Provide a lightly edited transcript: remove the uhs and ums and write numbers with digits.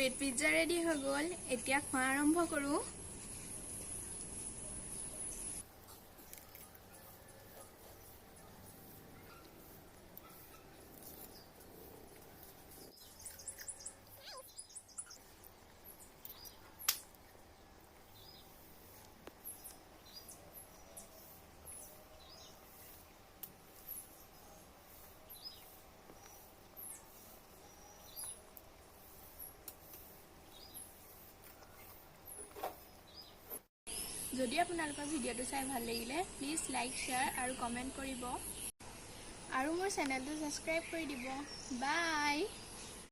Bread pizza ready হৈ গ'ল। এতিয়া খোৱা আৰম্ভ কৰোঁ। যদি আপোনালোকৰ ভিডিঅ'টো চাই ভাল লাগিলে প্লিজ লাইক শ্বেয়াৰ আৰু কমেণ্ট কৰিব আৰু মোৰ চেনেলটো ছাবস্ক্ৰাইব কৰি দিব। বাই।